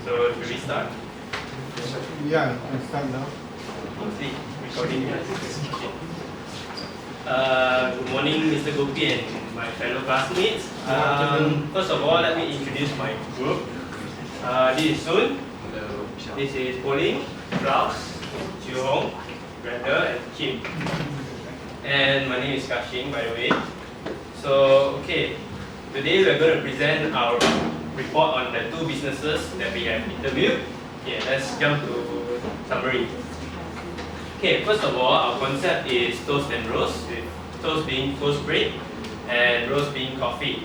So should we start? Yeah, I start now. See, recording. Okay. Good morning, Mr. Gopi and my fellow classmates. First of all, let me introduce my group. This is Sun. This is Pauline, Klaus, Chiu Hong, Brenda, and Kim. And my name is Kashing, by the way. So, okay, today we're going to present our report on the two businesses that we have interviewed. Okay, let's jump to summary. Okay, first of all, our concept is toast and roast, with toast being toast bread and roast being coffee.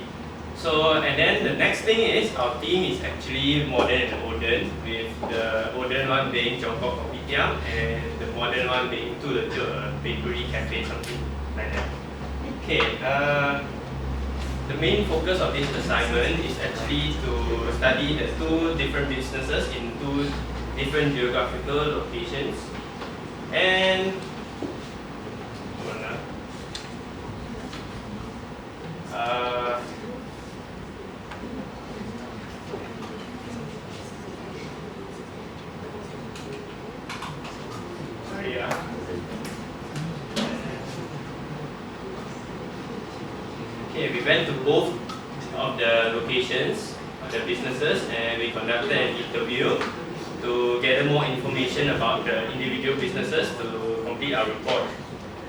So, and then the next thing is our theme is actually modern and olden, with the olden one being Tiongkok Kopitiam and the modern one being bakery cafe, something like that. Okay, the main focus of this assignment is actually to study the two different businesses in two different geographical locations. And okay, we went to both of the locations of the businesses and we conducted an interview to gather more information about the individual businesses to complete our report.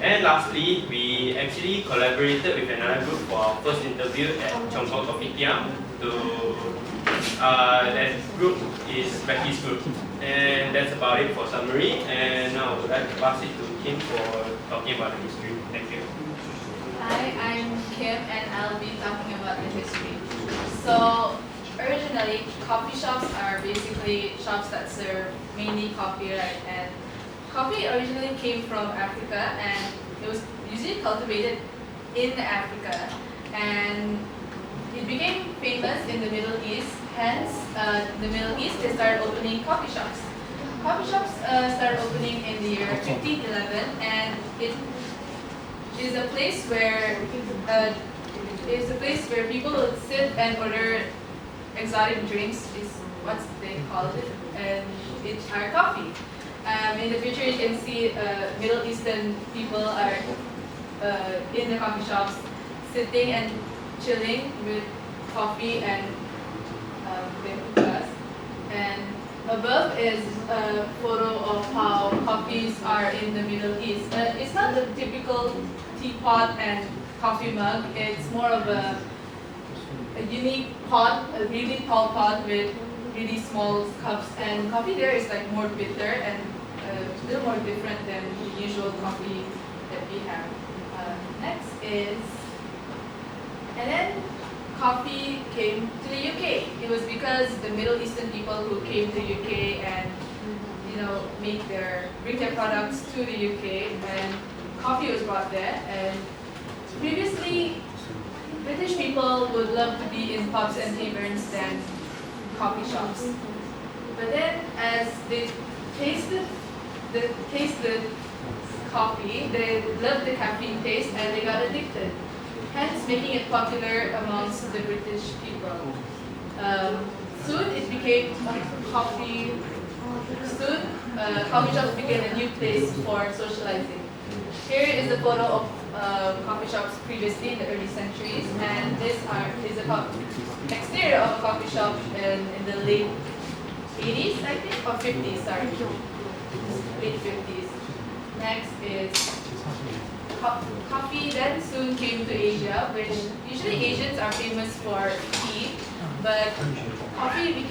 And lastly, we actually collaborated with another group for our first interview at Tiongkok Kopitiam. That group is Becky's group. And that's about it for summary. And now I would like to pass it to Kim for talking about the history. Thank you. Hi, I'm Kim and I'll be talking about the history. So, originally, coffee shops are basically shops that serve mainly coffee, right? And coffee originally came from Africa and it was usually cultivated in Africa. And it became famous in the Middle East. Hence, the Middle East, they started opening coffee shops. Coffee shops started opening in the year 1511, and it is a place where people would sit and order exotic drinks, is what they call it, and it's our coffee. In the picture, you can see Middle Eastern people are in the coffee shops, sitting and chilling with coffee and glass. And above is a photo of how coffees are in the Middle East. It's not the typical teapot and coffee mug. It's more of a unique pot, a really tall pot with really small cups. And coffee there is like more bitter and a little more different than the usual coffee that we have. Next is, and then coffee came to the UK. It was because the Middle Eastern people who came to the UK and bring their products to the UK, and coffee was brought there. And previously, British people would love to be in pubs and taverns than coffee shops. But then, as they tasted coffee, they loved the caffeine taste and they got addicted, hence making it popular amongst the British people. Soon it became coffee shops became a new place for socializing. Here is a photo of coffee shops previously in the early centuries, and this is the exterior of a coffee shop in the late 80s, I think, or 50s, sorry. Late 50s. Next is coffee then soon came to Asia, which usually Asians are famous for tea, but coffee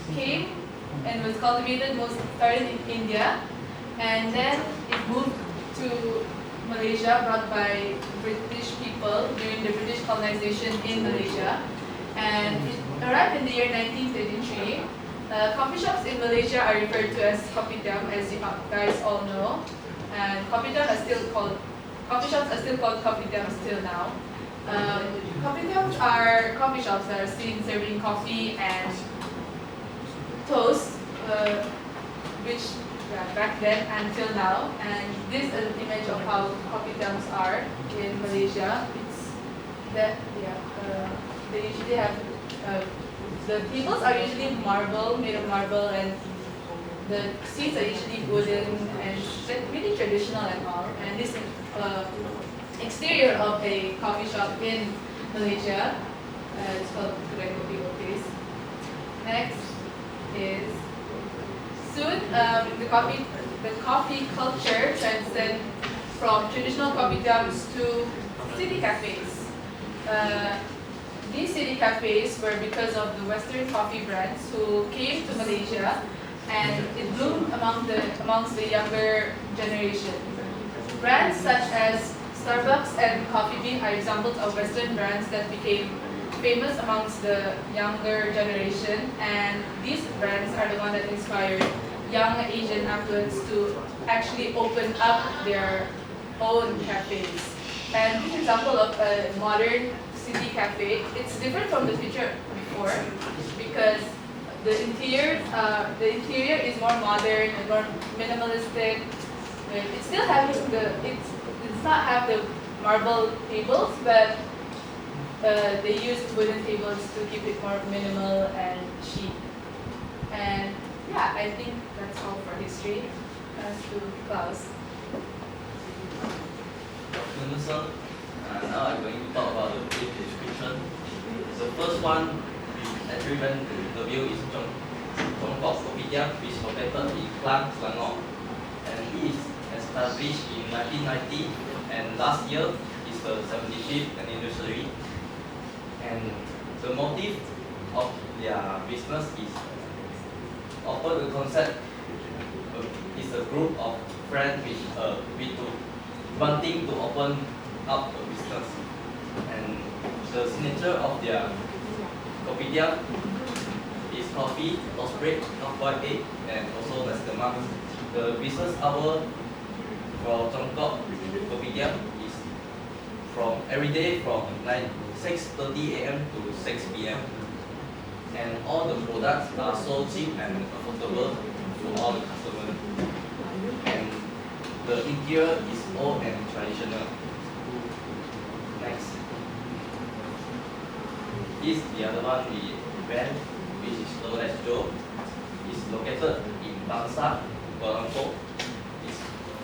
came and was cultivated started in India, and then it moved to Malaysia, brought by British people during the British colonization in Malaysia, and it arrived in the year 1933. Coffee shops in Malaysia are referred to as kopitiam, as you guys all know. And coffee shops are still called kopitiam still now. Kopitiams are coffee shops that are seen serving coffee and toast, which back then until now. And this is an image of how kopitiams are in Malaysia. It's that they usually have the tables are usually marble, made of marble, and the seats are usually wooden and really traditional and all. And this exterior of a coffee shop in Malaysia. It's called Kedai Kopi Place. Next is soon the coffee culture transcend from traditional coffee shops to city cafes. These city cafes were because of the Western coffee brands who came to Malaysia, and it bloomed amongst the younger generation. Brands such as Starbucks and Coffee Bean are examples of Western brands that became famous amongst the younger generation, and these brands are the ones that inspired young Asian affluents to actually open up their own cafes. And this example of a modern city cafe, it's different from the picture before because the interior is more modern and more minimalistic. It still has it does not have the marble tables, but they used wooden tables to keep it more minimal and cheap. And yeah, I think that's all for history. As to Klaus. Now I'm going to talk about the brief description. The first one we actually went to interview is Chongkok Kopitiam, which is located in Klang, Selangor. And it is established in 1990, and last year is the 75th anniversary. And the motive of their business is offer the concept is a group of friends with wanting to open up a business. And the signature of their kopitiam is coffee, toast bread, half-boiled egg, and also nasi lemak. The business hour for Chongkok Kopitiam is from every day from 6:30 a.m. to 6 p.m. And all the products are so cheap and affordable to all the customers. And the interior is old and traditional. Next. This the other one we went, which is Lotus Joe. It's located in Bangsa, Kuala Lumpur. It's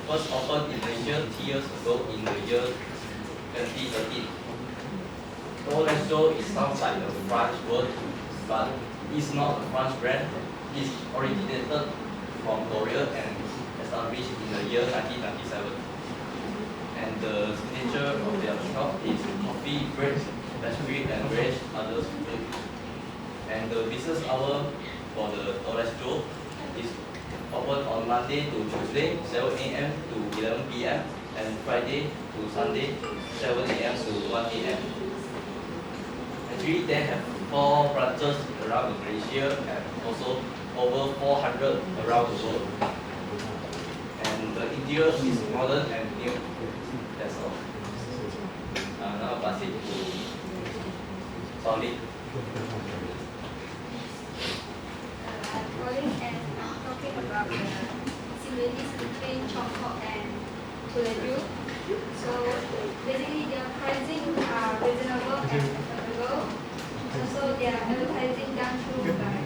first opened in Malaysia 3 years ago in the year 2013. Lotus Joe sounds like a French word, but it's not a French brand. It's originated from Korea and established in the year 1997. And the signature of their shop is coffee, bread, pastry, and various other food. And the business hour for the Lotus Joe is open on Monday to Tuesday, 7 a.m. to 11 p.m. and Friday to Sunday, 7 a.m. to 1 a.m. Actually, they have 4 branches around Malaysia and also over 400 around the world. And the interior is modern and new. That's all. Now I'll pass it to Solid. I'm calling and I'm talking about the similarities between Chongkok and Tulaju. So basically their pricing are reasonable and affordable. Also their advertising done through by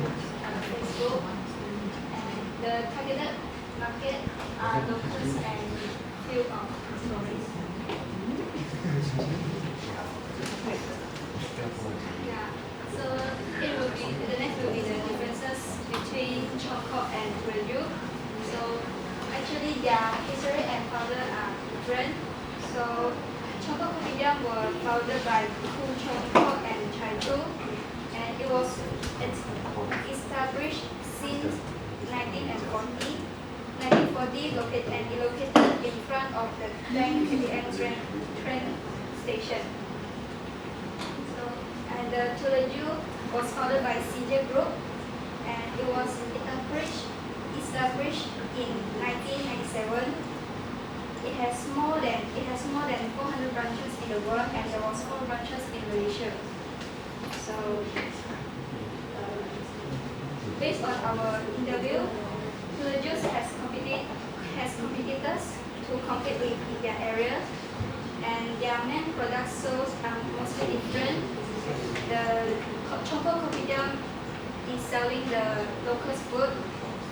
Facebook. And the targeted market are locals and few of tourists. Yeah. So the next will be the differences between Chongkok and Tulaju. So actually their history and founder are different. So Chongkok Kopitiam was founded by Ku Chongkok and Chai Tu, and it's established since 1940. 1940 located in front of the Klang KPM train station. So, and the Tulaju was founded by CJ Group, and it was established in 1997. It has more than 400 branches in the world, and there was 4 branches in Malaysia. So, based on our interview, Tulaju has competitors to compete with in their area, and their main product sold are mostly different. The Chongkok Kopitiam is selling the local food,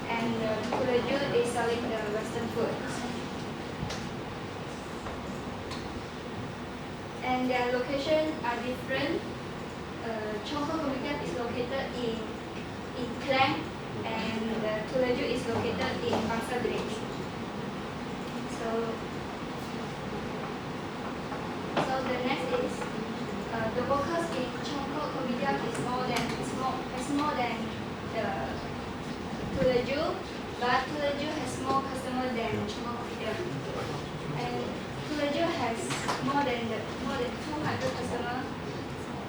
and Tulaju is selling the Western food. And their location are different. Chongko Kopitiam is located in Klang, and Tulaju is located in Bangsa Village. So the next is the workers in Chongko Kopitiam has more than the Tulaju, but Tulaju has more customers than Chongko Kopitiam. And Tulaju has more than 200 customers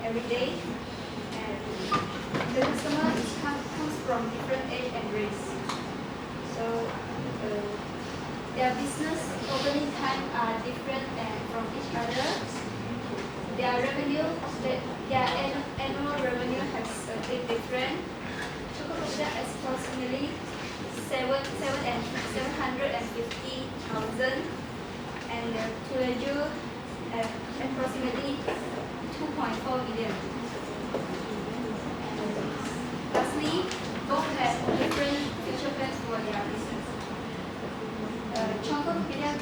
every day, and the customers comes from different age and race. So their business opening time are different and from each other. Their revenue, their annual revenue has a bit different. Chongko Kopitiam is approximately 750,000, and Tulaju approximately 2.4 million. Lastly, both have different future plans for their business. Chongko Kopitiam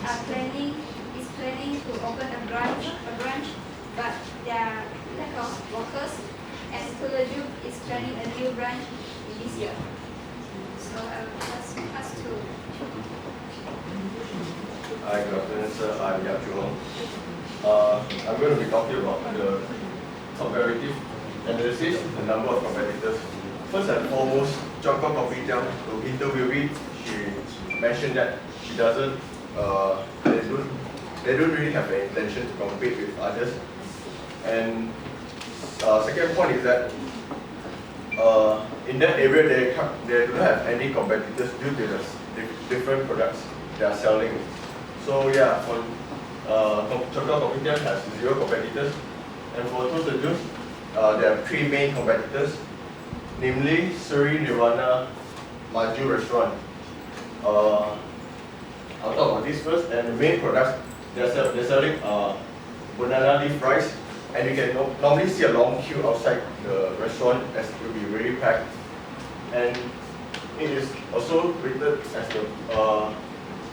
is planning to open a branch, but there are lack of workers, and Tulaju is planning a new branch in this year. So I will just pass to. Hi, good afternoon, sir. I'm Yap Chu Hong. I'm going to be talking about the comparative analysis, the number of competitors. First and foremost, Chongko Kopitiam, the interviewee, she mentioned that she doesn't, they don't really have the intention to compete with others. And second point is that in that area they do not have any competitors due to the different products they are selling. So yeah, for Chongko Kopitiam has 0 competitors, and for Tulaju, there are 3 main competitors, namely Sri Nirvana Maju Restaurant. I'll talk about this first. And the main products they're selling banana leaf rice, and you can normally see a long queue outside the restaurant as it will be very packed. And it is also rated as the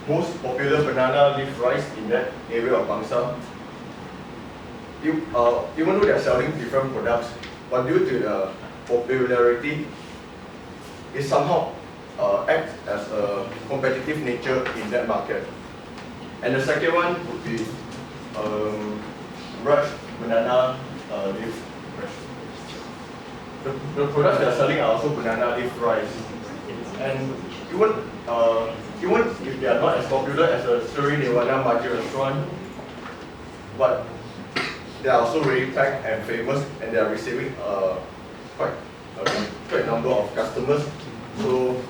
most popular banana leaf rice in that area of Bangsa. Even though they are selling different products, but due to the popularity, it somehow acts as a competitive nature in that market. And the second one would be Raj banana leaf rice. The products they are selling are also banana leaf rice. And even if they are not as popular as a Sri Nirvana Maju restaurant, but they are also very packed and famous, and they are receiving quite a number of customers. So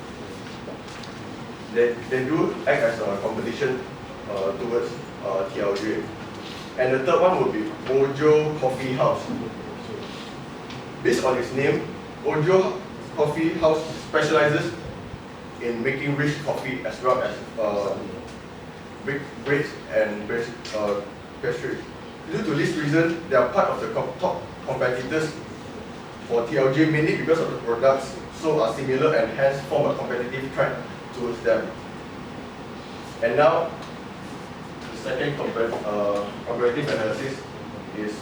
they do act as a competition towards TLJ. And the third one would be Ojo Coffee House. Based on its name, Ojo Coffee House specializes in making rich coffee as well as breads and pastries. Due to this reason, they are part of the top competitors for TLJ, mainly because of the products so are similar and hence form a competitive threat towards them. And now, the second comparative analysis is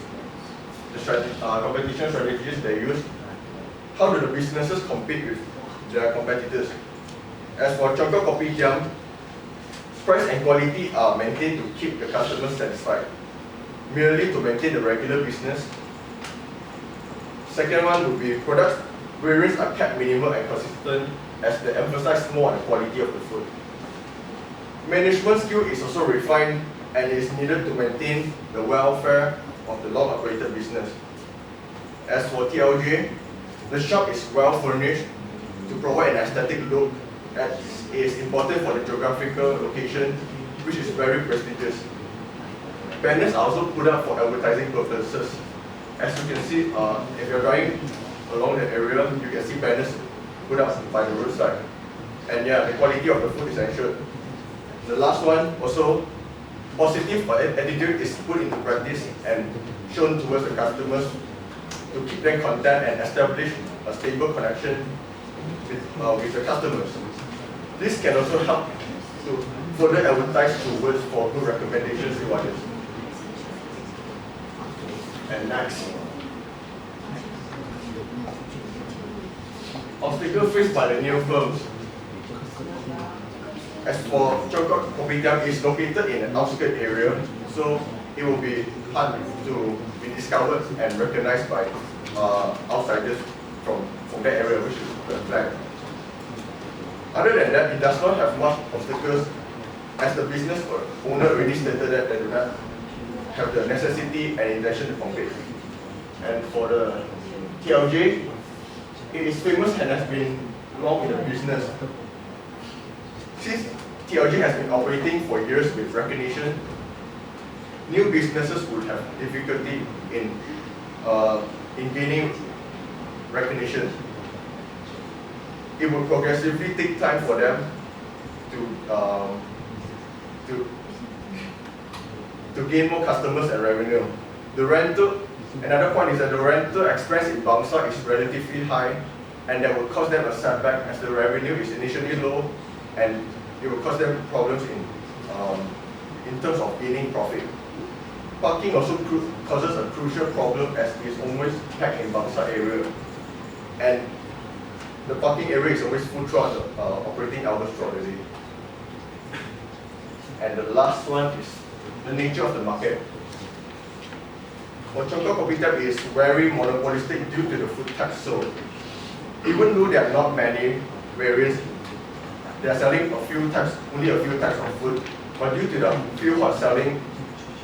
the competition strategies they use. How do the businesses compete with their competitors? As for Chongko Kopitiam, price and quality are maintained to keep the customers satisfied, merely to maintain the regular business. Second one would be product variants are kept minimal and consistent as they emphasize more on the quality of the food. Management skill is also refined and is needed to maintain the welfare of the long-operated business. As for TLJ, the shop is well furnished to provide an aesthetic look that is important for the geographical location, which is very prestigious. Banners are also put up for advertising purposes. As you can see, if you're driving along the area, you can see banners put up by the roadside. And yeah, the quality of the food is ensured. The last one, also, positive attitude is put into practice and shown towards the customers to keep them content and establish a stable connection with the customers. This can also help to further advertise towards for good recommendations to others. And next, obstacle faced by the new firms. As for Chongkok Kopitiam is located in an outskirts area, so it will be hard to be discovered and recognized by outsiders from that area, which is the flag. Other than that, it does not have much obstacles, as the business owner already stated that they do not have the necessity and intention to compete. And for the TLJ, it is famous and has been long in the business. Since TLJ has been operating for years with recognition, new businesses would have difficulty in gaining recognition. It will progressively take time for them to gain more customers and revenue. Another point is that the rental expense in Bangsa is relatively high, and that will cause them a setback as the revenue is initially low, and it will cause them problems in terms of gaining profit. Parking also causes a crucial problem as it is always packed in Bangsa area, and the parking area is always full throughout the operating hours throughout the day. And the last one is the nature of the market. For Chongkok Kopitiam is very monopolistic due to the food tax sold. Even though there are not many variants, they are selling only a few types of food, but due to the few hot selling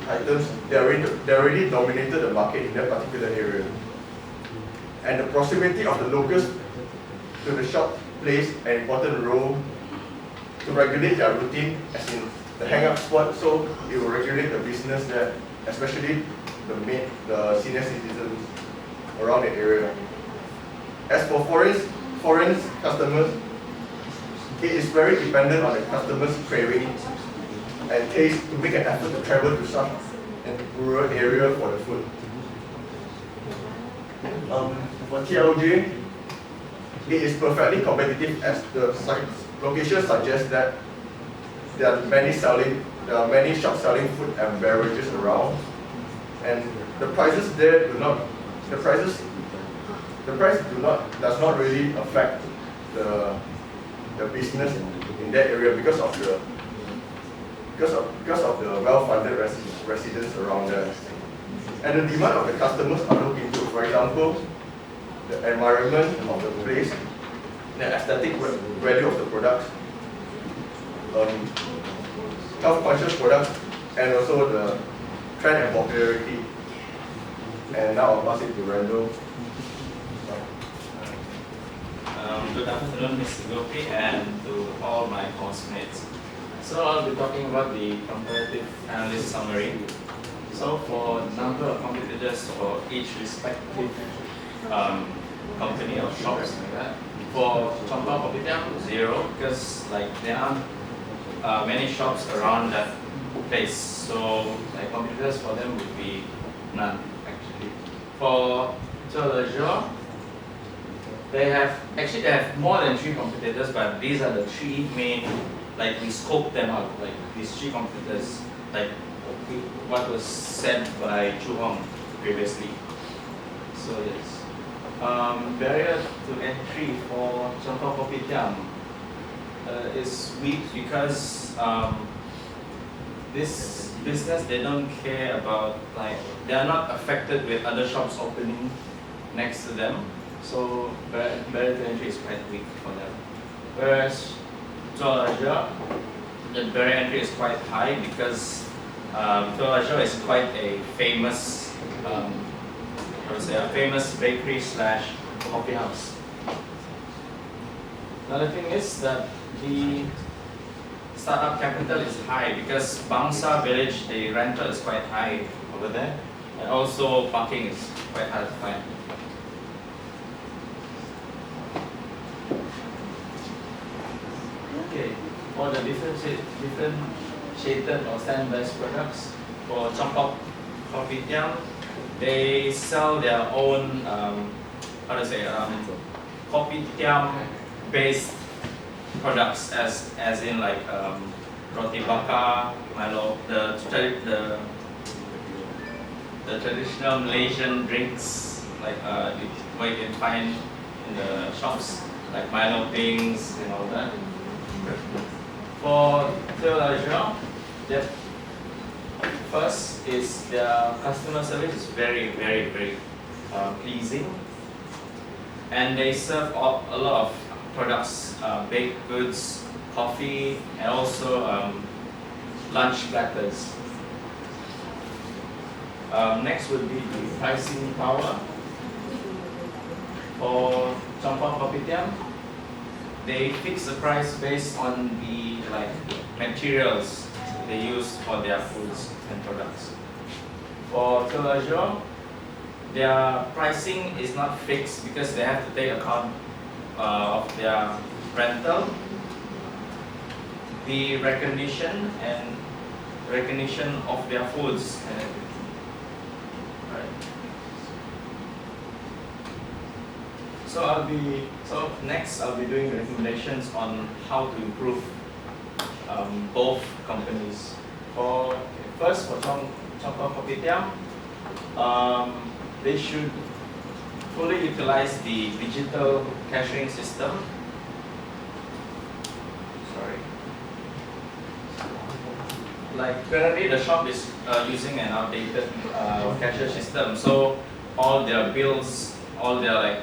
items, they already dominated the market in that particular area. And the proximity of the locals to the shop plays an important role to regulate their routine, as in the hang-up spot, so it will regulate the business there, especially the senior citizens around the area. As for foreign customers, it is very dependent on the customers' craving and taste to make an effort to travel to such a rural area for the food. For TLJ, it is perfectly competitive as the location suggests that there are many shops selling food and beverages around, and the prices there does not really affect the business in that area because of the well-funded residents around there. And the demand of the customers are looked into. For example, the environment of the place, the aesthetic value of the products, health-conscious products, and also the trend and popularity. And now I'll pass it to Randall. Good afternoon, Mr. Gopi, and to all my classmates. So I'll be talking about the comparative analysis summary. So for number of competitors for each respective company or shops like that. For Chongpao Kopitiam, 0, because there aren't many shops around that place. So competitors for them would be none actually. For Leisure, they have more than 3 competitors, but these are the 3 main. We scoped them out, these 3 competitors, what was said by Chu Hong previously. So yes. Barrier to entry for Chongpao Kopitiam is weak because this business, they don't care about, they are not affected with other shops opening next to them. So barrier to entry is quite weak for them. Whereas Leisure, the barrier entry is quite high because Leisure is quite a famous, a famous bakery / coffee house. Another thing is that the startup capital is high because Bangsa village, the rental is quite high over there, and also parking is quite hard to find. Okay, for the differentiated or stand-based products for Chongpao Kopitiam, they sell their own kopitiam based products, as in like roti bakar, Milo, the traditional Malaysian drinks, like what you can find in the shops, like Milo things and all that. For Theologia, the first is their customer service is very pleasing, and they serve a lot of products, baked goods, coffee, and also lunch platters. Next would be the pricing power. For Champang Kopitiam, they fix the price based on the materials they use for their foods and products. For Theologia, their pricing is not fixed because they have to take account of their rental, the recognition of their foods and everything. So next I'll be doing recommendations on how to improve both companies. First for Champang Kopitiam, they should fully utilize the digital cashiering system. Sorry. Like currently the shop is using an outdated cashier system, so all their bills, all their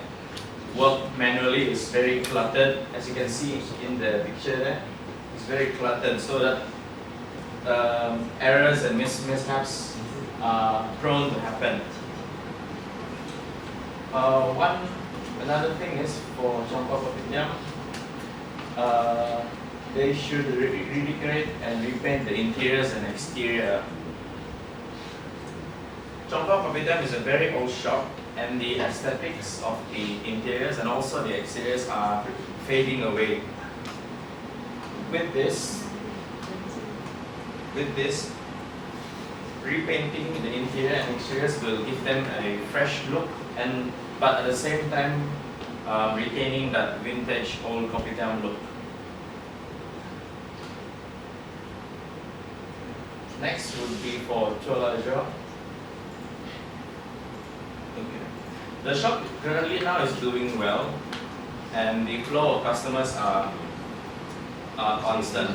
work manually is very cluttered. As you can see in the picture there, it's very cluttered, so that errors and mishaps are prone to happen. Another thing is for Champang Kopitiam, they should redecorate and repaint the interiors and exterior. Champang Kopitiam is a very old shop, and the aesthetics of the interiors and also the exteriors are fading away. With this, repainting the interior and exteriors will give them a fresh look, but at the same time retaining that vintage old kopitiam look. Next would be for Theologia. The shop currently now is doing well, and the flow of customers are constant,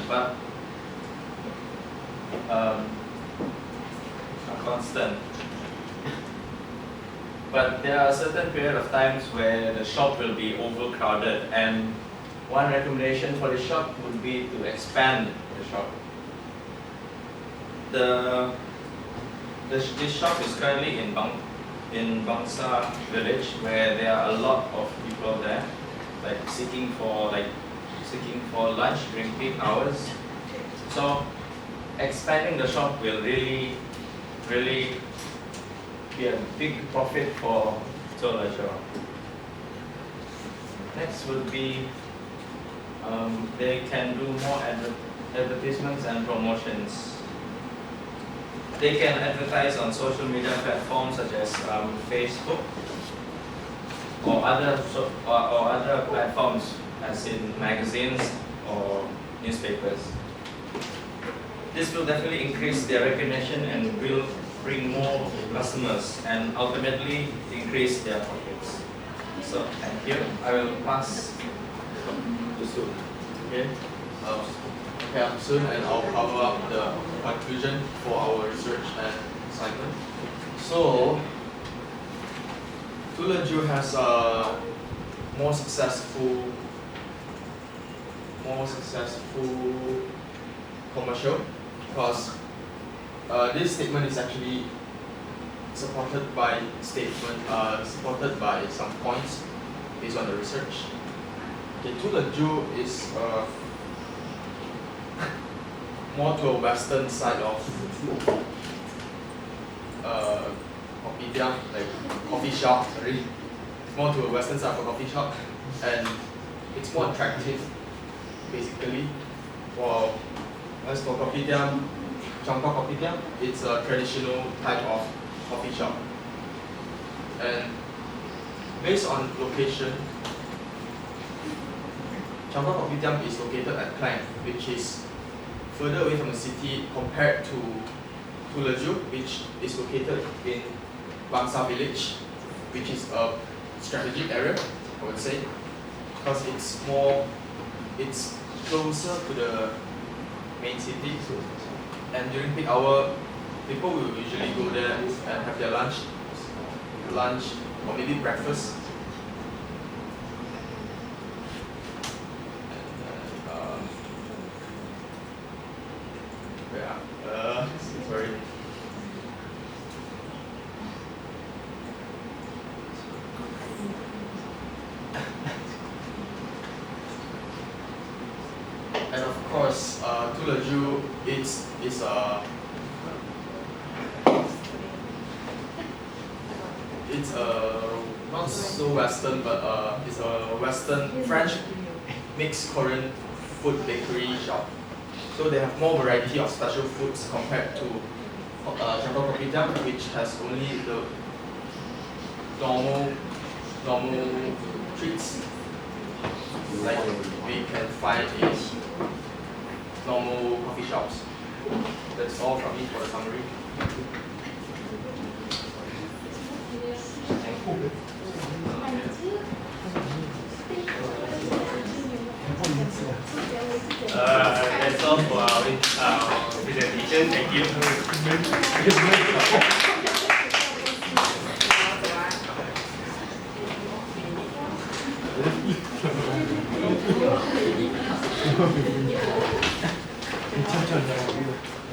but there are certain period of times where the shop will be overcrowded, and one recommendation for the shop would be to expand the shop. This shop is currently in Bangsa village, where there are a lot of people there, seeking for lunch during peak hours. So expanding the shop will really be a big profit for Theologia. Next would be they can do more advertisements and promotions. They can advertise on social media platforms such as Facebook or other platforms, as in magazines or newspapers. This will definitely increase their recognition and will bring more customers and ultimately increase their profits. So thank you. I will pass to Sue. Okay. I'm Sun, and I'll cover up the conclusion for our research and assignment. So, Theologia has a more successful commercial, because this statement is actually supported by some points based on the research. Okay, Theologia is more to a western side of kopitiam, like coffee shop, sorry. It's more to a western side of a coffee shop, and it's more attractive, basically. As for kopitiam, Champang Kopitiam, it's a traditional type of coffee shop. And based on location, Changkang Kopitiam is located at Klang, which is further away from the city compared to Tulaju, which is located in Bangsa village, which is a strategic area, I would say, because it's closer to the main city, and during peak hour, people will usually go there and have their lunch or maybe breakfast. Sorry. And of course, Tulaju is it's not so Western, but it's a Western French mixed Korean food bakery shop. So they have more variety of special foods compared to Changkang Kopitiam, which has only the normal treats like we can find in normal coffee shops. That's all from me for the summary. That's all for our presentation. Thank you. 괜찮지 않냐고.